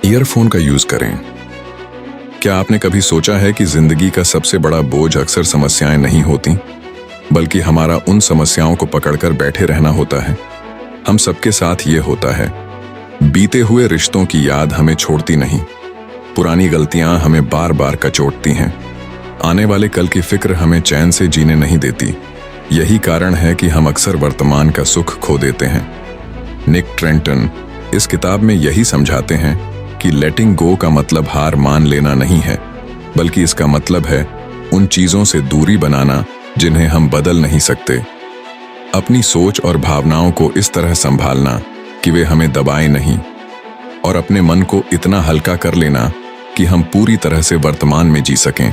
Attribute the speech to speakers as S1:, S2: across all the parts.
S1: Earphone का use करें। क्या आपने कभी सोचा है कि जिंदगी का सबसे बड़ा बोझ अक्सर समस्याएं नहीं होती, बल्कि हमारा उन समस्याओं को पकड़कर बैठे रहना होता है। हम सबके साथ ये होता है। बीते हुए रिश्तों की याद हमें छोड़ती नहीं, पुरानी गलतियां हमें बार बार कचोटती हैं, आने वाले कल की फिक्र हमें चैन से जीने नहीं देती। यही कारण है कि हम अक्सर वर्तमान का सुख खो देते हैं। निक ट्रेंटन इस किताब में यही समझाते हैं कि लेटिंग गो का मतलब हार मान लेना नहीं है, बल्कि इसका मतलब है उन चीजों से दूरी बनाना जिन्हें हम बदल नहीं सकते। अपनी सोच और भावनाओं को इस तरह संभालना कि वे हमें दबाएं नहीं, और अपने मन को इतना हल्का कर लेना कि हम पूरी तरह से वर्तमान में जी सकें।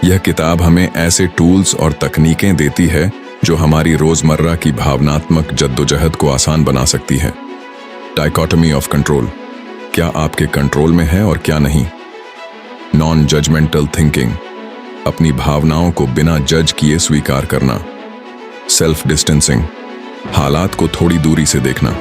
S1: यह किताब हमें ऐसे टूल्स और तकनीकें देती है जो हमारी रोजमर्रा की भावनात्मक जद्दोजहद को आसान बना सकती है। डाइकोटमी ऑफ कंट्रोल, क्या आपके कंट्रोल में है और क्या नहीं। नॉन जजमेंटल थिंकिंग, अपनी भावनाओं को बिना जज किए स्वीकार करना। सेल्फ डिस्टेंसिंग, हालात को थोड़ी दूरी से देखना।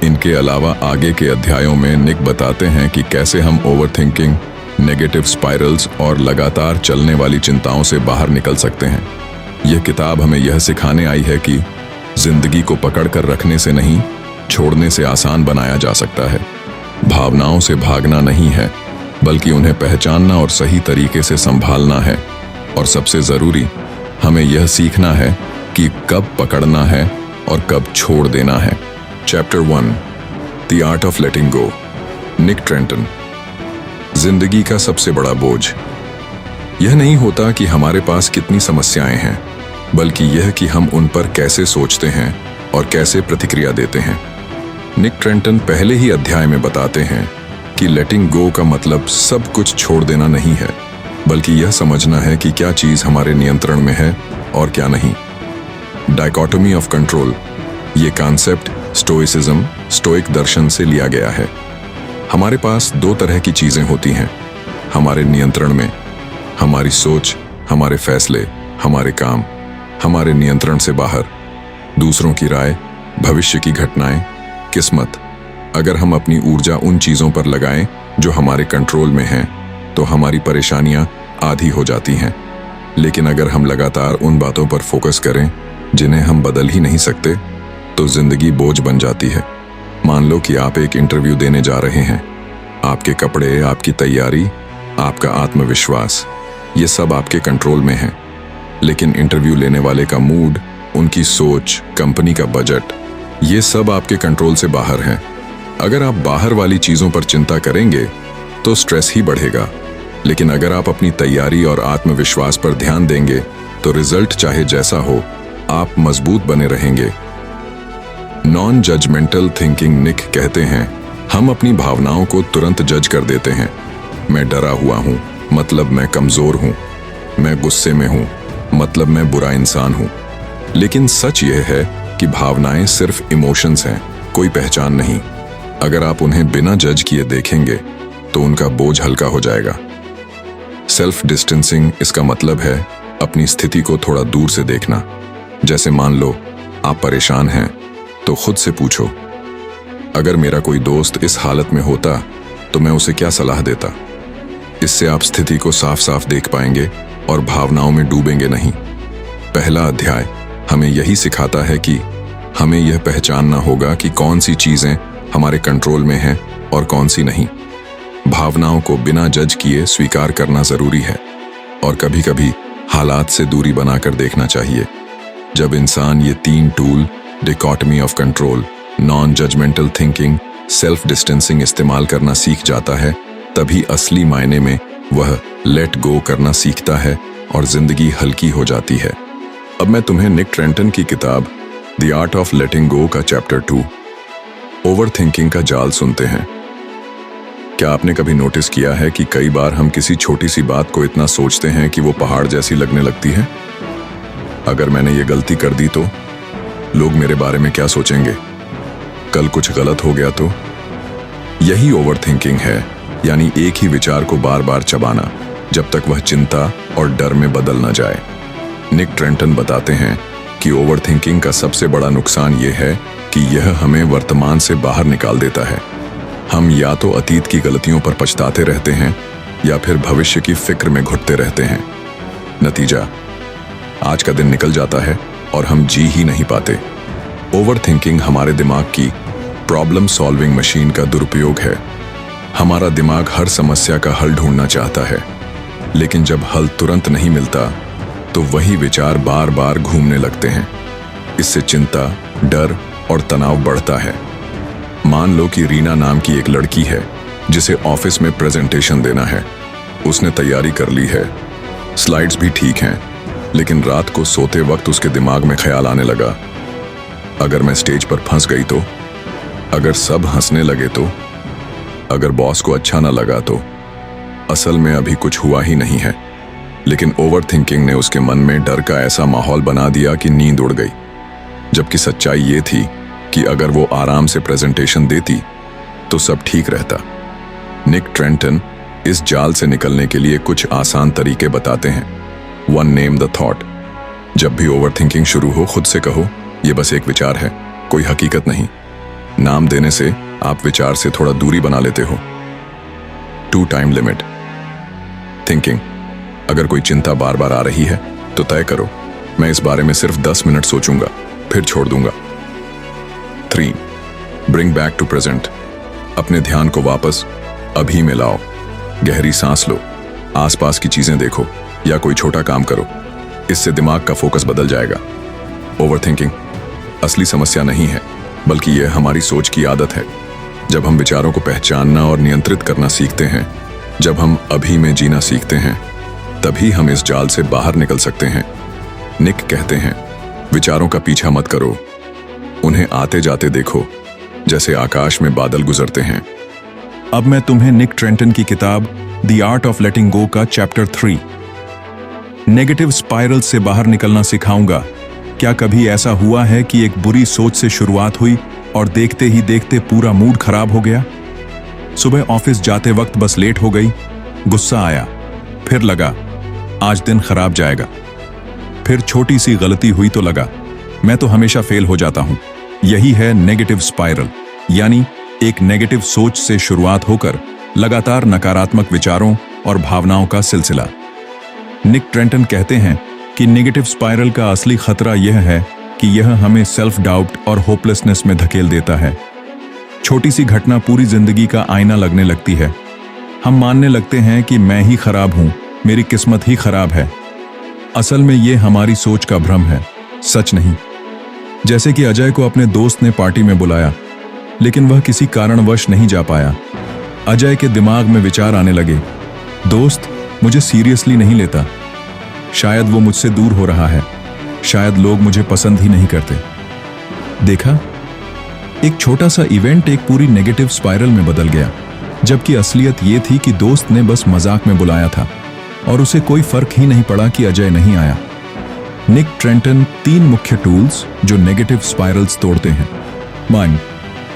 S1: इनके अलावा आगे के अध्यायों में निक बताते हैं कि कैसे हम ओवरथिंकिंग, नेगेटिव स्पाइरल्स और लगातार चलने वाली चिंताओं से बाहर निकल सकते हैं। यह किताब हमें यह सिखाने आई है कि जिंदगी को पकड़कर रखने से नहीं, छोड़ने से आसान बनाया जा सकता है। भावनाओं से भागना नहीं है, बल्कि उन्हें पहचानना और सही तरीके से संभालना है। और सबसे जरूरी, हमें यह सीखना है कि कब पकड़ना है और कब छोड़ देना है। Chapter 1, the art of letting go. Nick Trenton. जिंदगी का सबसे बड़ा बोझ यह नहीं होता कि हमारे पास कितनी समस्याएं हैं, बल्कि यह कि हम उन पर कैसे सोचते हैं और कैसे प्रतिक्रिया देते हैं। निक ट्रेंटन पहले ही अध्याय में बताते हैं कि लेटिंग गो का मतलब सब कुछ छोड़ देना नहीं है, बल्कि यह समझना है कि क्या चीज हमारे नियंत्रण में है और क्या नहीं। डाइकोटमी ऑफ कंट्रोल, ये कॉन्सेप्ट स्टोइसिज्म, स्टोइक दर्शन से लिया गया है। हमारे पास दो तरह की चीजें होती हैं हमारे नियंत्रण में: हमारी सोच, हमारे फैसले, हमारे काम। हमारे नियंत्रण से बाहर दूसरों की राय, भविष्य की घटनाएं, किस्मत। अगर हम अपनी ऊर्जा उन चीजों पर लगाएं जो हमारे कंट्रोल में हैं, तो हमारी परेशानियां आधी हो जाती हैं। लेकिन अगर हम लगातार उन बातों पर फोकस करें जिन्हें हम बदल ही नहीं सकते, तो जिंदगी बोझ बन जाती है। मान लो कि आप एक इंटरव्यू देने जा रहे हैं। आपके कपड़े, आपकी तैयारी, आपका आत्मविश्वास, ये सब आपके कंट्रोल में है। लेकिन इंटरव्यू लेने वाले का मूड, उनकी सोच, कंपनी का बजट, ये सब आपके कंट्रोल से बाहर है। अगर आप बाहर वाली चीजों पर चिंता करेंगे तो स्ट्रेस ही बढ़ेगा, लेकिन अगर आप अपनी तैयारी और आत्मविश्वास पर ध्यान देंगे तो रिजल्ट चाहे जैसा हो, आप मजबूत बने रहेंगे। नॉन जजमेंटल थिंकिंग, निक कहते हैं, हम अपनी भावनाओं को तुरंत जज कर देते हैं। मैं डरा हुआ हूं, मतलब मैं कमजोर हूं। मैं गुस्से में हूं, मतलब मैं बुरा इंसान हूं। लेकिन सच यह है कि भावनाएं सिर्फ इमोशंस हैं, कोई पहचान नहीं। अगर आप उन्हें बिना जज किए देखेंगे तो उनका बोझ हल्का हो जाएगा। सेल्फ डिस्टेंसिंग, इसका मतलब है अपनी स्थिति को थोड़ा दूर से देखना। जैसे मान लो आप परेशान हैं, तो खुद से पूछो, अगर मेरा कोई दोस्त इस हालत में होता तो मैं उसे क्या सलाह देता। इससे आप स्थिति को साफ साफ देख पाएंगे और भावनाओं में डूबेंगे नहीं। पहला अध्याय हमें यही सिखाता है कि हमें यह पहचानना होगा कि कौन सी चीजें हमारे कंट्रोल में हैं और कौन सी नहीं। भावनाओं को बिना जज किए स्वीकार करना जरूरी है, और कभी कभी हालात से दूरी बनाकर देखना चाहिए। जब इंसान ये तीन tool, dichotomy of control, non judgmental thinking, self distancing इस्तेमाल करना सीख जाता है, तभी असली मायने में वह लेट गो करना सीखता है और जिंदगी हल्की हो जाती है। अब मैं तुम्हें निक ट्रेंटन की किताब द आर्ट ऑफ लेटिंग गो का चैप्टर 2, ओवर थिंकिंग का जाल सुनते हैं। क्या आपने कभी नोटिस किया है कि कई बार हम किसी छोटी सी बात को इतना सोचते हैं कि वो पहाड़ जैसी लगने लगती है? अगर मैंने ये गलती कर दी तो लोग मेरे बारे में क्या सोचेंगे? कल कुछ गलत हो गया तो? यही ओवर थिंकिंग है, यानी एक ही विचार को बार बार चबाना जब तक वह चिंता और डर में बदल न जाए। निक ट्रेंटन बताते हैं कि ओवर थिंकिंग का सबसे बड़ा नुकसान यह है कि यह हमें वर्तमान से बाहर निकाल देता है। हम या तो अतीत की गलतियों पर पछताते रहते हैं या फिर भविष्य की फिक्र में घुटते रहते हैं। नतीजा, आज का दिन निकल जाता है और हम जी ही नहीं पाते। ओवर थिंकिंग हमारे दिमाग की प्रॉब्लम सॉल्विंग मशीन का दुरुपयोग है। हमारा दिमाग हर समस्या का हल ढूंढना चाहता है, लेकिन जब हल तुरंत नहीं मिलता तो वही विचार बार बार घूमने लगते हैं। इससे चिंता, डर और तनाव बढ़ता है। मान लो कि रीना नाम की एक लड़की है जिसे ऑफिस में प्रेजेंटेशन देना है। उसने तैयारी कर ली है, स्लाइड्स भी ठीक हैं, लेकिन रात को सोते वक्त उसके दिमाग में ख्याल आने लगा, अगर मैं स्टेज पर फंस गई तो, अगर सब हंसने लगे तो, अगर बॉस को अच्छा ना लगा तो। असल में अभी कुछ हुआ ही नहीं है, लेकिन ओवर थिंकिंग ने उसके मन में डर का ऐसा माहौल बना दिया कि नींद उड़ गई। जबकि सच्चाई ये थी कि अगर वो आराम से प्रेजेंटेशन देती तो सब ठीक रहता। निक ट्रेंटन इस जाल से निकलने के लिए कुछ आसान तरीके बताते हैं। 1. Name the thought. जब भी ओवर थिंकिंग शुरू हो, खुद से कहो, ये बस एक विचार है, कोई हकीकत नहीं। नाम देने से आप विचार से थोड़ा दूरी बना लेते हो। 2. Time limit. थिंकिंग। अगर कोई चिंता बार बार आ रही है तो तय करो, मैं इस बारे में सिर्फ 10 मिनट सोचूंगा, फिर छोड़ दूंगा। 3. Bring back to present. अपने ध्यान को वापस अभी में लाओ। गहरी सांस लो, आसपास की चीजें देखो या कोई छोटा काम करो। इससे दिमाग का फोकस बदल जाएगा। ओवरथिंकिंग असली समस्या नहीं है, बल्कि यह हमारी सोच की आदत है। जब हम विचारों को पहचानना और नियंत्रित करना सीखते हैं, जब हम अभी में जीना सीखते हैं, तभी हम इस जाल से बाहर निकल सकते हैं। निक कहते हैं, विचारों का पीछा मत करो, उन्हें आते जाते देखो, जैसे आकाश में बादल गुजरते हैं।
S2: अब मैं तुम्हें निक ट्रेंटन की किताब द आर्ट ऑफ लेटिंग गो का चैप्टर 3 नेगेटिव स्पाइरल से बाहर निकलना सिखाऊंगा। क्या कभी ऐसा हुआ है कि एक बुरी सोच से शुरुआत हुई और देखते ही देखते पूरा मूड खराब हो गया? सुबह ऑफिस जाते वक्त बस लेट हो गई, गुस्सा आया, फिर लगा आज दिन खराब जाएगा। फिर छोटी सी गलती हुई तो लगा मैं तो हमेशा फेल हो जाता हूं। यही है नेगेटिव स्पाइरल, यानी एक नेगेटिव सोच से शुरुआत होकर लगातार नकारात्मक विचारों और भावनाओं का सिलसिला। निक ट्रेंटन कहते हैं कि नेगेटिव स्पाइरल का असली खतरा यह है कि यह हमें सेल्फ डाउट और होपलेसनेस में धकेल देता है। छोटी सी घटना पूरी जिंदगी का आईना लगने लगती है। हम मानने लगते हैं कि मैं ही खराब हूं, मेरी किस्मत ही खराब है। असल में यह हमारी सोच का भ्रम है, सच नहीं। जैसे कि अजय को अपने दोस्त ने पार्टी में बुलाया, लेकिन वह किसी कारणवश नहीं जा पाया। अजय के दिमाग में विचार आने लगे, दोस्त मुझे सीरियसली नहीं लेता, शायद वो मुझसे दूर हो रहा है, शायद लोग मुझे पसंद ही नहीं करते। देखा, एक छोटा सा इवेंट एक पूरी नेगेटिव स्पाइरल में बदल गया, जबकि असलियत ये थी कि दोस्त ने बस मजाक में बुलाया था और उसे कोई फर्क ही नहीं पड़ा कि अजय नहीं आया। निक ट्रेंटन 3 मुख्य टूल्स जो नेगेटिव स्पाइरल्स तोड़ते हैं। 1.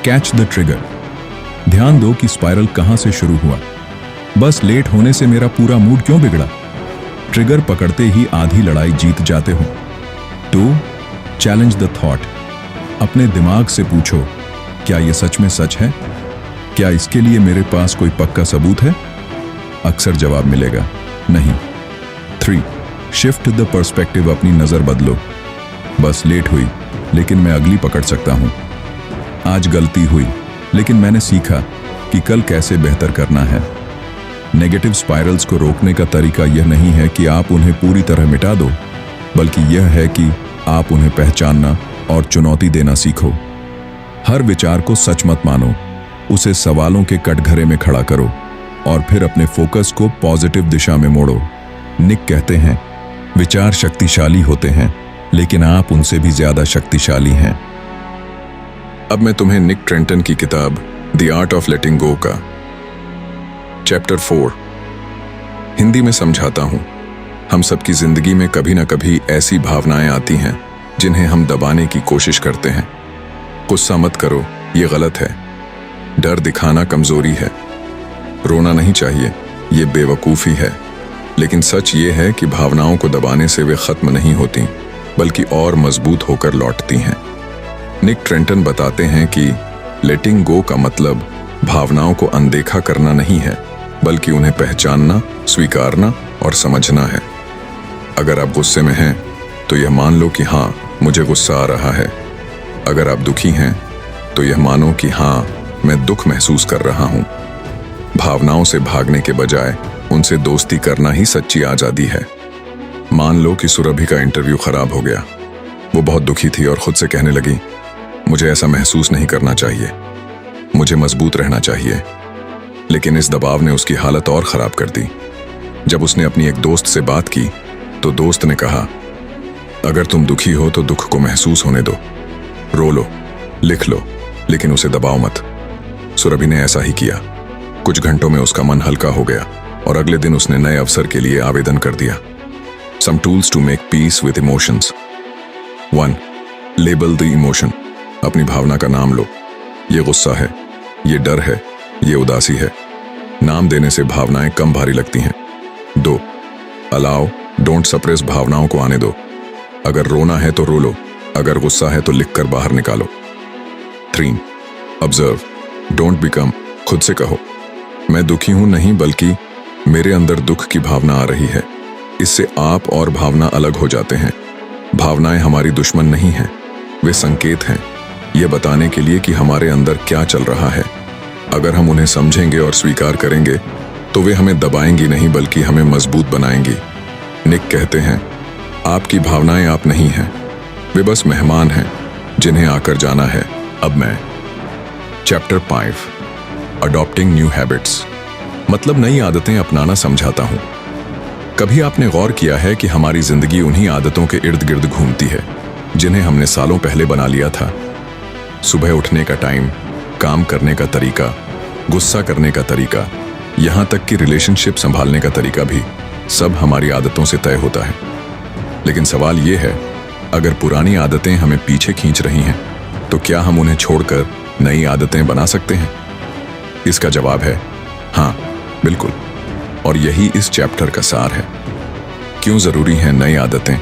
S2: Catch the trigger. ध्यान दो कि स्पाइरल कहां से शुरू हुआ। बस लेट होने से मेरा पूरा मूड क्यों बिगड़ा? ट्रिगर पकड़ते ही आधी लड़ाई जीत जाते हो। 2. Challenge the thought. अपने दिमाग से पूछो, क्या यह सच में सच है? क्या इसके लिए मेरे पास कोई पक्का सबूत है? अक्सर जवाब मिलेगा, नहीं। 3. Shift the perspective. अपनी नजर बदलो। बस लेट हुई, लेकिन मैं अगली पकड़ सकता हूं। आज गलती हुई, लेकिन मैंने सीखा कि कल कैसे बेहतर करना है। नेगेटिव स्पाइरल्स को रोकने का तरीका यह नहीं है कि आप उन्हें पूरी तरह मिटा दो, बल्कि यह है कि आप उन्हें पहचानना और चुनौती देना सीखो। हर विचार को सच मत मानो, उसे सवालों के कटघरे में खड़ा करो और फिर अपने फोकस को पॉजिटिव दिशा में मोड़ो। निक कहते हैं, विचार शक्तिशाली होते हैं, लेकिन आप उनसे भी ज्यादा शक्तिशाली हैं।
S1: अब मैं तुम्हें निक ट्रेंटन की किताब द आर्ट ऑफ लेटिंग गो का चैप्टर 4 हिंदी में समझाता हूं। हम सबकी जिंदगी में कभी ना कभी ऐसी भावनाएं आती हैं जिन्हें हम दबाने की कोशिश करते हैं। गुस्सा मत करो, ये गलत है। डर दिखाना कमजोरी है। रोना नहीं चाहिए, ये बेवकूफ़ी है। लेकिन सच ये है कि भावनाओं को दबाने से वे खत्म नहीं होती, बल्कि और मजबूत होकर लौटती हैं। निक ट्रेंटन बताते हैं कि लेटिंग गो का मतलब भावनाओं को अनदेखा करना नहीं है, बल्कि उन्हें पहचानना, स्वीकारना और समझना है। अगर आप गुस्से में हैं, तो यह मान लो कि हाँ, मुझे गुस्सा आ रहा है। अगर आप दुखी हैं, तो यह मानो कि हाँ, मैं दुख महसूस कर रहा हूँ। भावनाओं से भागने के बजाय उनसे दोस्ती करना ही सच्ची आजादी है। मान लो कि सुरभि का इंटरव्यू खराब हो गया। वो बहुत दुखी थी और खुद से कहने लगी, मुझे ऐसा महसूस नहीं करना चाहिए, मुझे मजबूत रहना चाहिए। लेकिन इस दबाव ने उसकी हालत और खराब कर दी। जब उसने अपनी एक दोस्त से बात की, तो दोस्त ने कहा, अगर तुम दुखी हो तो दुख को महसूस होने दो, रो लो, लिख लो, लेकिन उसे दबाओ मत। सुरभि ने ऐसा ही किया। कुछ घंटों में उसका मन हल्का हो गया और अगले दिन उसने नए अवसर के लिए आवेदन कर दिया। Some tools to make peace with emotions. 1. Label the emotion. अपनी भावना का नाम लो। ये गुस्सा है, ये डर है, ये उदासी है। नाम देने से भावनाएं कम भारी लगती हैं। 2. Allow, don't suppress भावनाओं को आने दो। अगर रोना है तो रो लो, अगर गुस्सा है तो लिखकर बाहर निकालो। 3. Observe, don't become, खुद से कहो, मैं दुखी हूं नहीं बल्कि मेरे अंदर दुख की भावना आ रही है। इससे आप और भावना अलग हो जाते हैं। भावनाएं हमारी दुश्मन नहीं हैं, वे संकेत हैं, ये बताने के लिए कि हमारे अंदर क्या चल रहा है। अगर हम उन्हें समझेंगे और स्वीकार करेंगे, तो वे हमें दबाएंगी नहीं बल्कि हमें मजबूत बनाएंगी। निक कहते हैं, आपकी भावनाएं आप नहीं हैं, वे बस मेहमान हैं जिन्हें आकर जाना है। अब मैं चैप्टर 5 अडॉप्टिंग न्यू हैबिट्स, मतलब नई आदतें अपनाना समझाता हूं। कभी आपने गौर किया है कि हमारी जिंदगी उन्हीं आदतों के इर्द गिर्द घूमती है जिन्हें हमने सालों पहले बना लिया था। सुबह उठने का टाइम, काम करने का तरीका, गुस्सा करने का तरीका, यहां तक कि रिलेशनशिप संभालने का तरीका भी सब हमारी आदतों से तय होता है। लेकिन सवाल यह है, अगर पुरानी आदतें हमें पीछे खींच रही हैं, तो क्या हम उन्हें छोड़कर नई आदतें बना सकते हैं? इसका जवाब है हाँ, बिल्कुल। और यही इस चैप्टर का सार है। क्यों जरूरी हैं नई आदतें?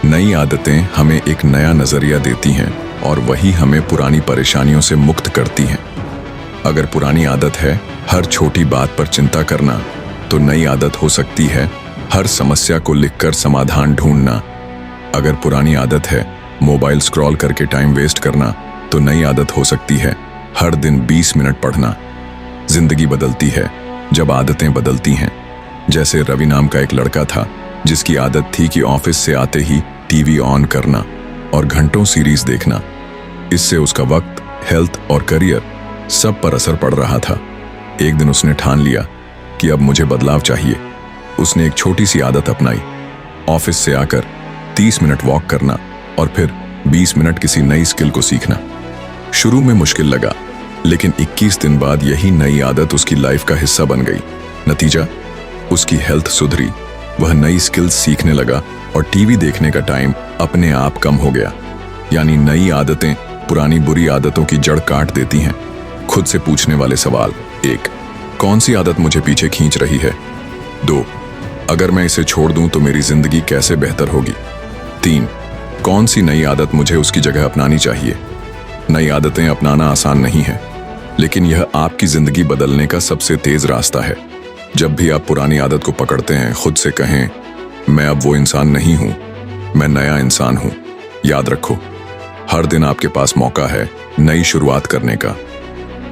S1: नई आदतें हमें एक नया नजरिया देती हैं और वही हमें पुरानी परेशानियों से मुक्त करती हैं। अगर पुरानी आदत है हर छोटी बात पर चिंता करना, तो नई आदत हो सकती है हर समस्या को लिखकर समाधान ढूंढना। अगर पुरानी आदत है मोबाइल स्क्रॉल करके टाइम वेस्ट करना, तो नई आदत हो सकती है हर दिन 20 मिनट पढ़ना। जिंदगी बदलती है जब आदतें बदलती हैं। जैसे रवि नाम का एक लड़का था जिसकी आदत थी कि ऑफिस से आते ही टीवी ऑन करना और घंटों सीरीज देखना। इससे उसका वक्त, हेल्थ और करियर सब पर असर पड़ रहा था। एक दिन उसने ठान लिया कि अब मुझे बदलाव चाहिए। उसने एक छोटी सी आदत अपनाई, ऑफिस से आकर 30 मिनट वॉक करना और फिर 20 मिनट किसी नई स्किल को सीखना। शुरू में मुश्किल लगा, लेकिन 21 दिन बाद यही नई आदत उसकी लाइफ का हिस्सा बन गई। नतीजा, उसकी हेल्थ सुधरी, वह नई स्किल्स सीखने लगा और टीवी देखने का टाइम अपने आप कम हो गया। यानी नई आदतें पुरानी बुरी आदतों की जड़ काट देती हैं। खुद से पूछने वाले सवाल: 1. कौन सी आदत मुझे पीछे खींच रही है? 2. अगर मैं इसे छोड़ दूं तो मेरी जिंदगी कैसे बेहतर होगी? 3. कौन सी नई आदत मुझे उसकी जगह अपनानी चाहिए? नई आदतें अपनाना आसान नहीं है, लेकिन यह आपकी जिंदगी बदलने का सबसे तेज रास्ता है। जब भी आप पुरानी आदत को पकड़ते हैं, खुद से कहें, मैं अब वो इंसान नहीं हूं, मैं नया इंसान हूं। याद रखो, हर दिन आपके पास मौका है नई शुरुआत करने का।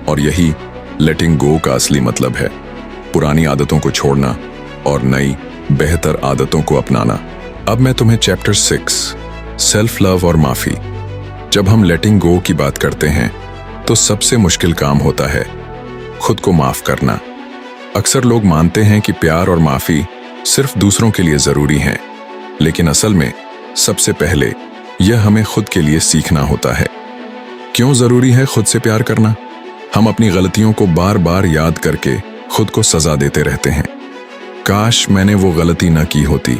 S1: और यही लेटिंग गो का असली मतलब है, पुरानी आदतों को छोड़ना और नई बेहतर आदतों को अपनाना। अब मैं तुम्हें चैप्टर 6 सेल्फ लव और माफी। जब हम लेटिंग गो की बात करते हैं, तो सबसे मुश्किल काम होता है खुद को माफ करना। अक्सर लोग मानते हैं कि प्यार और माफी सिर्फ दूसरों के लिए जरूरी हैं, लेकिन असल में सबसे पहले यह हमें खुद के लिए सीखना होता है। क्यों जरूरी है खुद से प्यार करना? हम अपनी गलतियों को बार बार याद करके खुद को सजा देते रहते हैं। काश मैंने वो गलती न की होती,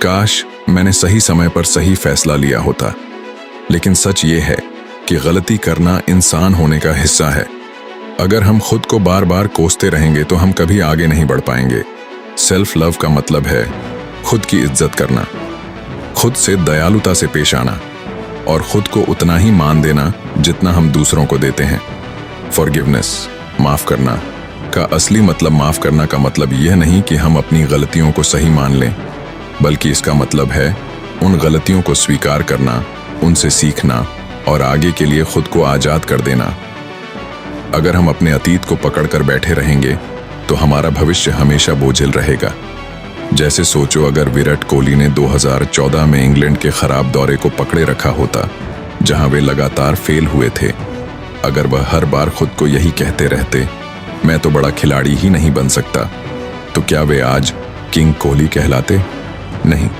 S1: काश मैंने सही समय पर सही फैसला लिया होता। लेकिन सच ये है कि गलती करना इंसान होने का हिस्सा है। अगर हम खुद को बार बार कोसते रहेंगे तो हम कभी आगे नहीं बढ़ पाएंगे। सेल्फ लव का मतलब है खुद की इज्जत करना, खुद से दयालुता से पेश आना और खुद को उतना ही मान देना जितना हम दूसरों को देते हैं। फॉरगिवनेस, माफ करना का असली मतलब माफ करना का मतलब यह नहीं कि हम अपनी गलतियों को सही मान लें, बल्कि इसका मतलब है उन गलतियों को स्वीकार करना, उनसे सीखना और आगे के लिए खुद को आजाद कर देना। अगर हम अपने अतीत को पकड़कर बैठे रहेंगे तो हमारा भविष्य हमेशा बोझिल रहेगा। जैसे सोचो, अगर विराट कोहली ने 2014 में इंग्लैंड के खराब दौरे को पकड़े रखा होता, जहां वे लगातार फेल हुए थे, अगर वह हर बार खुद को यही कहते रहते, मैं तो बड़ा खिलाड़ी ही नहीं बन सकता, तो क्या वे आज किंग कोहली कहलाते? नहीं।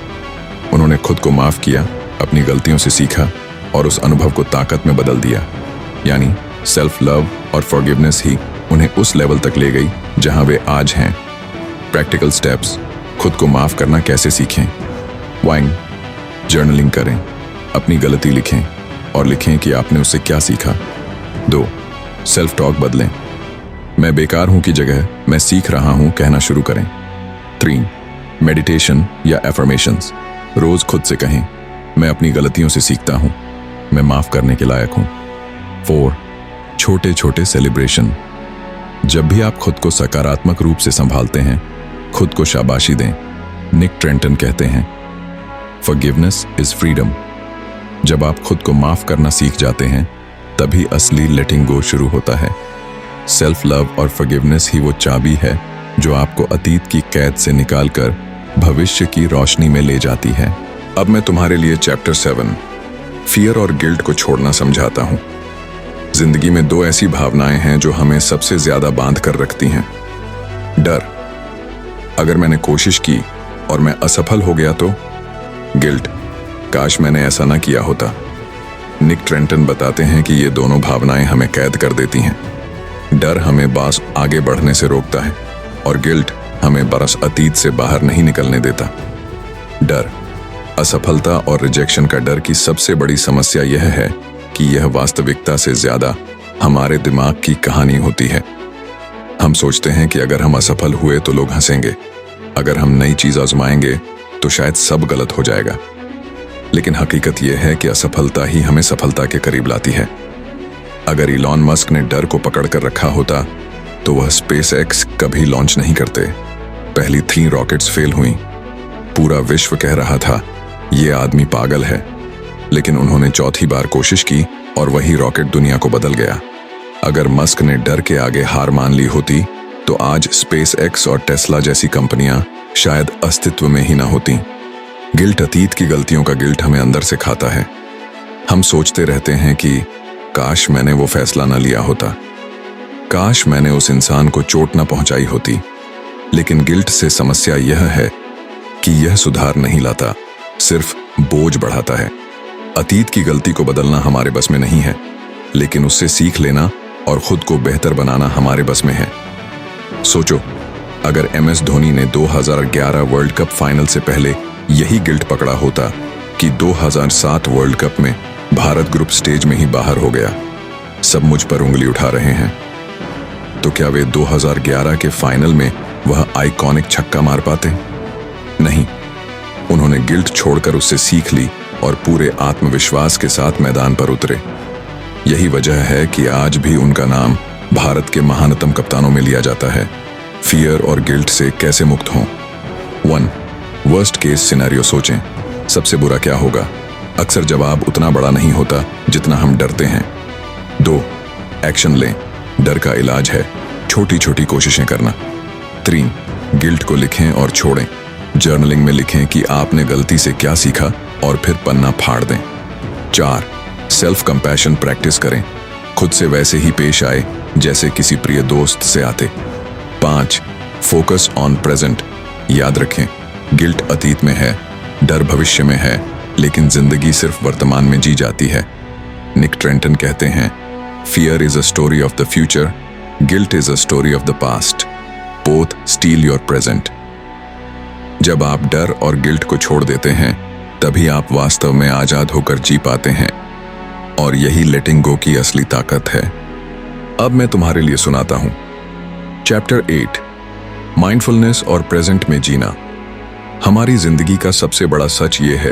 S1: उन्होंने खुद को माफ किया, अपनी गलतियों से सीखा और उस अनुभव को ताकत में बदल दिया। यानी सेल्फ लव और फॉरगिवनेस ही उन्हें उस लेवल तक ले गई जहां वे आज हैं। प्रैक्टिकल स्टेप्स, खुद को माफ करना कैसे सीखें? 1. जर्नलिंग करें, अपनी गलती लिखें और लिखें कि आपने उससे क्या सीखा। 2. सेल्फ टॉक बदलें, मैं बेकार हूं की जगह मैं सीख रहा हूं कहना शुरू करें। 3. मेडिटेशन या एफर्मेशंस, रोज खुद से कहें, मैं अपनी गलतियों से सीखता हूं, मैं माफ करने के लायक हूं। 4. छोटे छोटे सेलिब्रेशन, जब भी आप खुद को सकारात्मक रूप से संभालते हैं, खुद को शाबाशी दें। निक ट्रेंटन कहते हैं, फॉरगिवनेस इज फ्रीडम। जब आप खुद को माफ करना सीख जाते हैं, तभी असली लेटिंग गो शुरू होता है। सेल्फ लव और फॉरगिवनेस ही वो चाबी है जो आपको अतीत की कैद से निकालकर भविष्य की रोशनी में ले जाती है। अब मैं तुम्हारे लिए चैप्टर 7 फियर और गिल्ट को छोड़ना समझाता हूं। जिंदगी में 2 ऐसी भावनाएं हैं जो हमें सबसे ज्यादा बांध कर रखती हैं। डर, अगर मैंने कोशिश की और मैं असफल हो गया तो। गिल्ट, काश मैंने ऐसा ना किया होता। निक ट्रेंटन बताते हैं कि ये दोनों भावनाएं हमें कैद कर देती हैं। डर हमें बस आगे बढ़ने से रोकता है और गिल्ट हमें बरस अतीत से बाहर नहीं निकलने देता। डर, असफलता और रिजेक्शन का डर की सबसे बड़ी समस्या यह है कि यह वास्तविकता से ज्यादा हमारे दिमाग की कहानी होती है। हम सोचते हैं कि अगर हम असफल हुए तो लोग हंसेंगे, अगर हम नई चीज आजमाएंगे तो शायद सब गलत हो जाएगा। लेकिन हकीकत यह है कि असफलता ही हमें सफलता के करीब लाती है। अगर इलॉन मस्क ने डर को पकड़ कर रखा होता तो वह स्पेसएक्स कभी लॉन्च नहीं करते। पहली 3 रॉकेट्स फेल हुई, पूरा विश्व कह रहा था यह आदमी पागल है, लेकिन उन्होंने चौथी बार कोशिश की और वही रॉकेट दुनिया को बदल गया। अगर मस्क ने डर के आगे हार मान ली होती तो आज स्पेसएक्स और टेस्ला जैसी कंपनियां शायद अस्तित्व में ही ना होती। गिल्ट, अतीत की गलतियों का गिल्ट हमें अंदर से खाता है। हम सोचते रहते हैं कि काश मैंने वो फैसला ना लिया होता, काश मैंने उस इंसान को चोट ना पहुंचाई होती। लेकिन गिल्ट से समस्या यह है कि यह सुधार नहीं लाता, सिर्फ बोझ बढ़ाता है। अतीत की गलती को बदलना हमारे बस में नहीं है, लेकिन उससे सीख लेना और खुद को बेहतर बनाना हमारे बस में है। सोचो, अगर MS धोनी ने 2011 वर्ल्ड कप फाइनल से पहले यही गिल्ट पकड़ा होता कि 2007 वर्ल्ड कप में भारत ग्रुप स्टेज में ही बाहर हो गया, सब मुझ पर उंगली उठा रहे हैं, तो क्या वे 2011 के फाइनल में वह आइकॉनिक छक्का मार पाते? नहीं। उन्होंने गिल्ट छोड़कर उससे सीख ली और पूरे आत्मविश्वास के साथ मैदान पर उतरे। यही वजह है कि आज भी उनका नाम भारत के महानतम कप्तानों में लिया जाता है। फियर और गिल्ट से कैसे मुक्त हों? 1. वर्स्ट केस सिनेरियो सोचें, सबसे बुरा क्या होगा? अक्सर जवाब उतना बड़ा नहीं होता जितना हम डरते हैं। 2. एक्शन लें, डर का इलाज है छोटी छोटी कोशिशें करना। 3. गिल्ट को लिखें और छोड़ें, जर्नलिंग में लिखें कि आपने गलती से क्या सीखा और फिर पन्ना फाड़ दें। 4. सेल्फ कंपैशन प्रैक्टिस करें, खुद से वैसे ही पेश आए जैसे किसी प्रिय दोस्त से आते। 5. फोकस ऑन प्रेजेंट, याद रखें गिल्ट अतीत में है, डर भविष्य में है, लेकिन जिंदगी सिर्फ वर्तमान में जी जाती है। निक ट्रेंटन कहते हैं, fear is a story of the future, guilt is a story of the past, both steel your present. जब आप डर और गिल्ट को छोड़ देते हैं, तभी आप वास्तव में आजाद होकर जी पाते हैं, और यही लेटिंग गो की असली ताकत है। अब मैं तुम्हारे लिए सुनाता हूं चैप्टर 8, माइंडफुलनेस और प्रेजेंट में जीना। हमारी जिंदगी का सबसे बड़ा सच ये है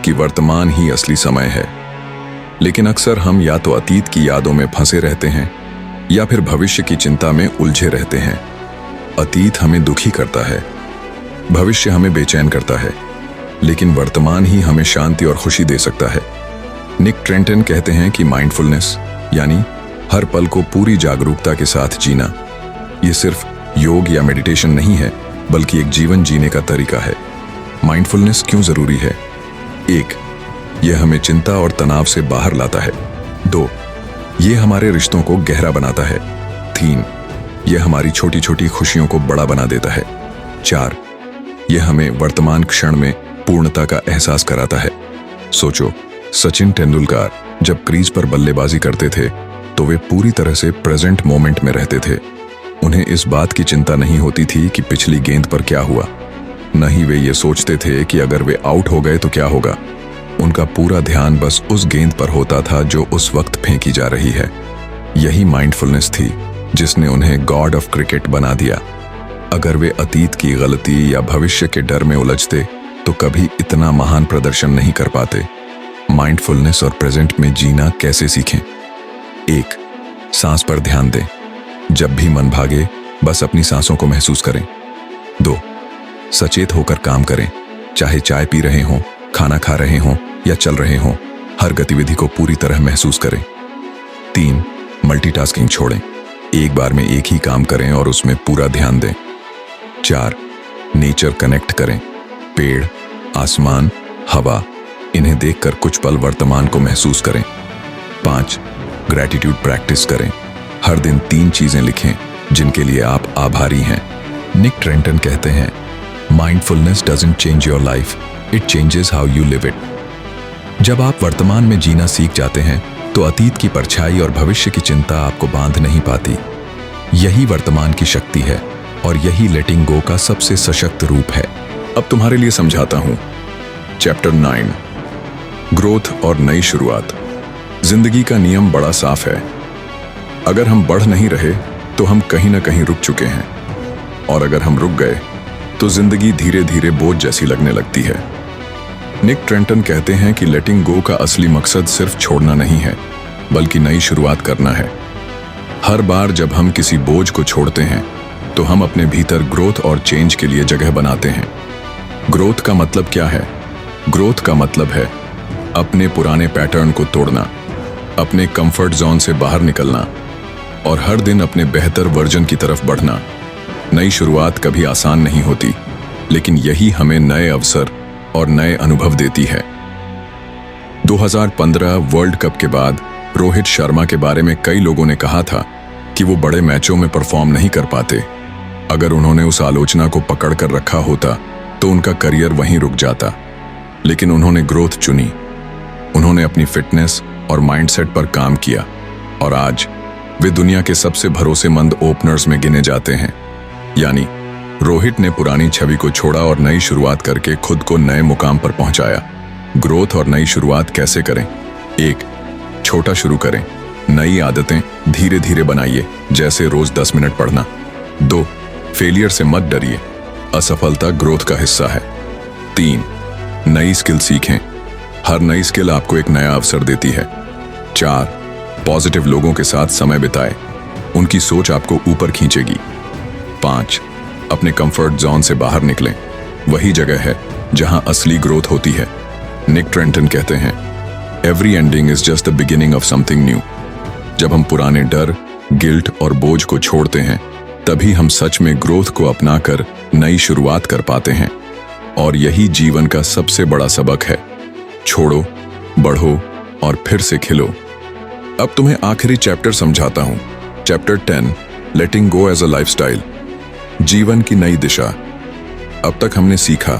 S1: कि वर्तमान ही असली समय है, लेकिन अक्सर हम या तो अतीत की यादों में फंसे रहते हैं या फिर भविष्य की चिंता में उलझे रहते हैं। अतीत हमें दुखी करता है, भविष्य हमें बेचैन करता है, लेकिन वर्तमान ही हमें शांति और खुशी दे सकता है। निक ट्रेंटन कहते हैं कि माइंडफुलनेस यानी हर पल को पूरी जागरूकता के साथ जीना, ये सिर्फ योग या मेडिटेशन नहीं है, बल्कि एक जीवन जीने का तरीका है। माइंडफुलनेस क्यों जरूरी है? 1, यह हमें चिंता और तनाव से बाहर लाता है। 2, यह हमारे रिश्तों को गहरा बनाता है। 3, यह हमारी छोटी छोटी खुशियों को बड़ा बना देता है। 4, यह हमें वर्तमान क्षण में पूर्णता का एहसास कराता है। सोचो, सचिन तेंदुलकर जब क्रीज पर बल्लेबाजी करते थे तो वे पूरी तरह से प्रेजेंट मोमेंट में रहते थे। उन्हें इस बात की चिंता नहीं होती थी कि पिछली गेंद पर क्या हुआ, न ही वे ये सोचते थे कि अगर वे आउट हो गए तो क्या होगा। उनका पूरा ध्यान बस उस गेंद पर होता था जो उस वक्त फेंकी जा रही है। यही माइंडफुलनेस थी जिसने उन्हें गॉड ऑफ क्रिकेट बना दिया। अगर वे अतीत की गलती या भविष्य के डर में उलझते तो कभी इतना महान प्रदर्शन नहीं कर पाते। माइंडफुलनेस और प्रेजेंट में जीना कैसे सीखें? 1, सांस पर ध्यान दें। जब भी मन भागे बस अपनी सांसों को महसूस करें। 2, सचेत होकर काम करें, चाहे चाय पी रहे हों, खाना खा रहे हों या चल रहे हों, हर गतिविधि को पूरी तरह महसूस करें। 3, मल्टीटास्किंग छोड़ें, एक बार में एक ही काम करें और उसमें पूरा ध्यान दें। 4, नेचर कनेक्ट करें, पेड़, आसमान, हवा, इन्हें देखकर कुछ पल वर्तमान को महसूस करें। 5, ग्रैटिट्यूड प्रैक्टिस करें, हर दिन 3 चीजें लिखें जिनके लिए आप आभारी हैं। निक ट्रेंटन कहते हैं, mindfulness doesn't change your life, it changes how you live it. जब आप वर्तमान में जीना सीख जाते हैं तो अतीत की परछाई और भविष्य की चिंता आपको बांध नहीं पाती। यही वर्तमान की शक्ति है और यही लेटिंग गो का सबसे सशक्त रूप है। अब तुम्हारे लिए समझाता हूं। चैप्टर 9, ग्रोथ और नई शुरुआत। जिंदगी का नियम बड़ा साफ है, अगर हम बढ़ नहीं रहे तो हम कहीं ना कहीं रुक चुके हैं, और अगर हम रुक गए तो जिंदगी धीरे धीरे बोझ जैसी लगने लगती है। निक ट्रेंटन कहते हैं कि लेटिंग गो का असली मकसद सिर्फ छोड़ना नहीं है, बल्कि नई शुरुआत करना है। हर बार जब हम किसी बोझ को छोड़ते हैं तो हम अपने भीतर ग्रोथ और चेंज के लिए जगह बनाते हैं। ग्रोथ का मतलब क्या है? ग्रोथ का मतलब है अपने पुराने पैटर्न को तोड़ना, अपने कंफर्ट जोन से बाहर निकलना और हर दिन अपने बेहतर वर्जन की तरफ बढ़ना। नई शुरुआत कभी आसान नहीं होती, लेकिन यही हमें नए अवसर और नए अनुभव देती है। 2015 वर्ल्ड कप के बाद रोहित शर्मा के बारे में कई लोगों ने कहा था कि वो बड़े मैचों में परफॉर्म नहीं कर पाते। अगर उन्होंने उस आलोचना को पकड़ कर रखा होता तो उनका करियर वहीं रुक जाता, लेकिन उन्होंने ग्रोथ चुनी। उन्होंने अपनी फिटनेस और माइंडसेट पर काम किया और आज वे दुनिया के सबसे भरोसेमंद ओपनर्स में गिने जाते हैं। यानी रोहित ने पुरानी छवि को छोड़ा और नई शुरुआत करके खुद को नए मुकाम पर पहुंचाया। ग्रोथ और नई शुरुआत कैसे करें? 1, छोटा शुरू करें, नई आदतें धीरे धीरे बनाइए, जैसे रोज 10 मिनट पढ़ना। 2, फेलियर से मत डरिए, असफलता ग्रोथ का हिस्सा है। 3, नई स्किल सीखें, हर नई स्किल आपको एक नया अवसर देती है। 4, पॉजिटिव लोगों के साथ समय बिताएं, उनकी सोच आपको ऊपर खींचेगी। 5, अपने कंफर्ट जोन से बाहर निकलें, वही जगह है जहां असली ग्रोथ होती है। निक ट्रेंटन कहते हैं, every ending is just the beginning of something new. जब हम पुराने डर, गिल्ट और बोझ को छोड़ते हैं, तभी हम सच में ग्रोथ को अपनाकर नई शुरुआत कर पाते हैं। और यही जीवन का सबसे बड़ा सबक है, छोड़ो, बढ़ो और फिर से खिलो। अब तुम्हें आखिरी चैप्टर समझाता हूं। Chapter 10, letting go as a lifestyle, जीवन की नई दिशा। अब तक हमने सीखा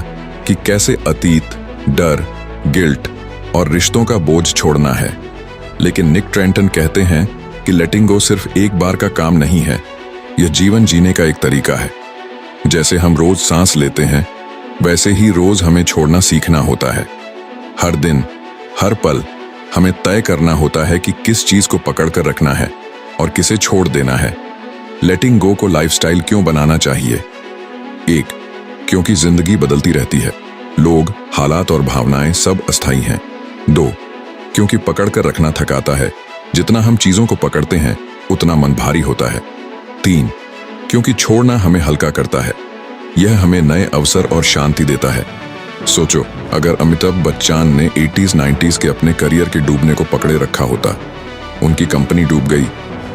S1: कि कैसे अतीत, डर, गिल्ट और रिश्तों का बोझ छोड़ना है, लेकिन निक ट्रेंटन कहते हैं कि लेटिंग गो सिर्फ एक बार का काम नहीं है, यह जीवन जीने का एक तरीका है। जैसे हम रोज सांस लेते हैं, वैसे ही रोज हमें छोड़ना सीखना होता है। हर दिन, हर पल हमें तय करना होता है कि किस चीज को पकड़ कर रखना है और किसे छोड़ देना है। लेटिंग गो को लाइफस्टाइल क्यों बनाना चाहिए? 1, क्योंकि जिंदगी बदलती रहती है, लोग, हालात और भावनाएं सब अस्थायी हैं। 2, क्योंकि पकड़ कर रखना थकाता है, जितना हम चीजों को पकड़ते हैं उतना मन भारी होता है। 3, क्योंकि छोड़ना हमें हल्का करता है। यह हमें नए अवसर और शांति देता है। सोचो, अगर अमिताभ बच्चन ने 80s 90s के अपने करियर के डूबने को पकड़े रखा होता, उनकी कंपनी डूब गई,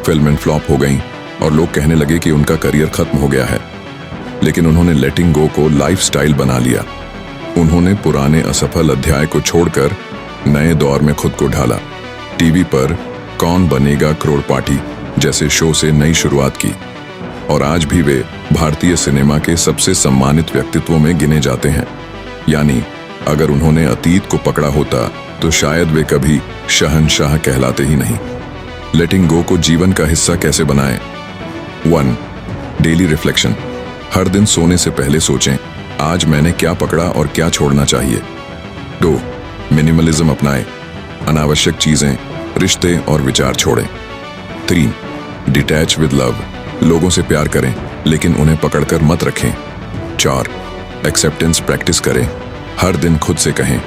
S1: फिल्में फ्लॉप हो गईं और लोग कहने लगे कि उनका करियर खत्म हो गया है। लेकिन उन्होंने लेटिंग गो को लाइफस्टाइल बना लिया। उन्होंने पुराने असफल अध्याय को छोड़कर नए दौर में खुद को ढाला। टीवी पर कौन बनेगा करोड़पति जैसे शो से नई शुरुआत की और आज भी वे भारतीय सिनेमा के सबसे सम्मानित व्यक्तित्वों में गिने जाते हैं। यानी अगर उन्होंने अतीत को पकड़ा होता तो शायद वे कभी शहंशाह कहलाते ही नहीं। लेटिंग गो को जीवन का हिस्सा कैसे बनाएं? 1, डेली रिफ्लेक्शन। हर दिन सोने से पहले सोचें, आज मैंने क्या पकड़ा और क्या छोड़ना चाहिए। 2, मिनिमलिज्म अपनाएं। अनावश्यक चीजें, रिश्ते और विचार छोड़ें। 3, डिटैच विद लव। लोगों से प्यार करें लेकिन उन्हें पकड़कर मत रखें। 4, एक्सेप्टेंस प्रैक्टिस करें। हर दिन खुद से कहें,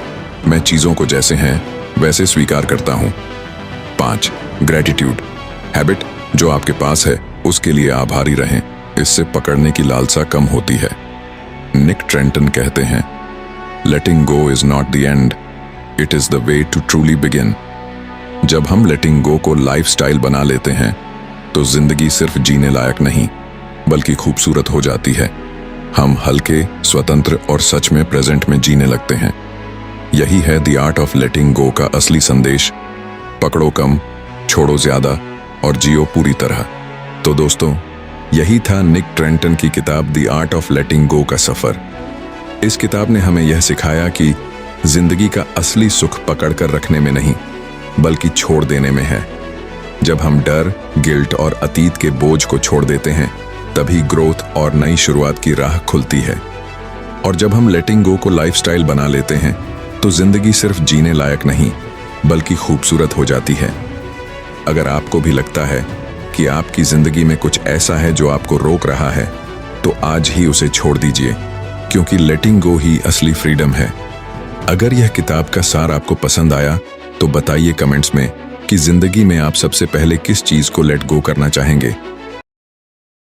S1: मैं चीजों को जैसे हैं वैसे स्वीकार करता हूं। 5, ग्रैटिट्यूड। हैबिट जो आपके पास है उसके लिए आभारी रहें, इससे पकड़ने की लालसा कम होती है। निक ट्रेंटन कहते हैं, letting go is not the end, it is the way to truly begin. जब हम लेटिंग गो को लाइफस्टाइल बना लेते हैं तो जिंदगी सिर्फ जीने लायक नहीं बल्कि खूबसूरत हो जाती है। हम हल्के, स्वतंत्र और सच में प्रेजेंट में जीने लगते हैं। यही है द आर्ट ऑफ लेटिंग गो का असली संदेश। पकड़ो कम, छोड़ो ज्यादा और जियो पूरी तरह। तो दोस्तों, यही था निक ट्रेंटन की किताब द आर्ट ऑफ लेटिंग गो का सफर। इस किताब ने हमें यह सिखाया कि जिंदगी का असली सुख पकड़ कर रखने में नहीं बल्कि छोड़ देने में है। जब हम डर, गिल्ट और अतीत के बोझ को छोड़ देते हैं तभी ग्रोथ और नई शुरुआत की राह खुलती है। और जब हम लेटिंग गो को लाइफस्टाइल बना लेते हैं तो जिंदगी सिर्फ जीने लायक नहीं बल्कि खूबसूरत हो जाती है। अगर आपको भी लगता है कि आपकी जिंदगी में कुछ ऐसा है जो आपको रोक रहा है तो आज ही उसे छोड़ दीजिए, क्योंकि लेटिंग गो ही असली फ्रीडम है। अगर यह किताब का सार आपको पसंद आया तो बताइए कमेंट्स में कि जिंदगी में आप सबसे पहले किस चीज को लेट गो करना चाहेंगे।